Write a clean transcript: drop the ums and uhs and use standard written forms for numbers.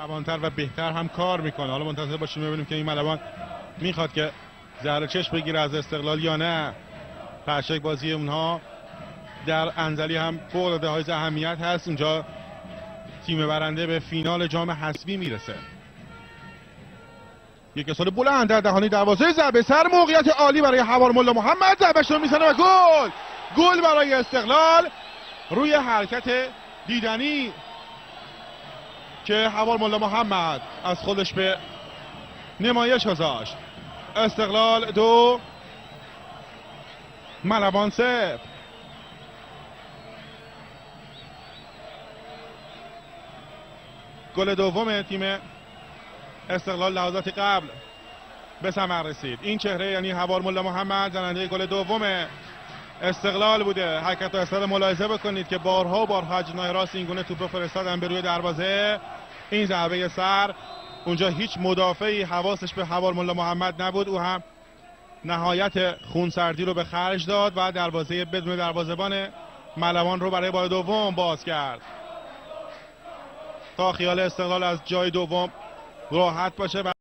روانتر و بهتر هم کار میکنه. حالا منتظر باشیم ببینیم که این ملوان میخواد که زهر چشم بگیره از استقلال یا نه. پرشک بازی اونها در انزلی هم فوق العاده اهمیت هست. اونجا تیم برنده به فینال جام حذفی میرسه. یک سال بلند در دهانی دروازه، ضربه سر، موقعیت عالی برای حوار ملا محمد، ضربه‌اش رو میزنه و گل. گل برای استقلال روی حرکت دیدنی که حوار ملا محمد از خودش به نمایش گذاشت. استقلال 2 ملوان 0. گل دوم تیم استقلال لحظات قبل به ثمر رسید. این چهره یعنی حوار ملا محمد زننده گل دوم استقلال بوده. حرکت و استاد ملاحظه بکنید که بارها اجنای راست این گونه توپ رو فرستادن به روی دروازه. این ضربه سر اونجا هیچ مدافعی حواسش به حوار ملا محمد نبود، او هم نهایت خونسردی رو به خرج داد و دروازه بدون دروازه‌بان ملوان رو برای بار دوم باز کرد تا خیال استقلال از جای دوم راحت باشه.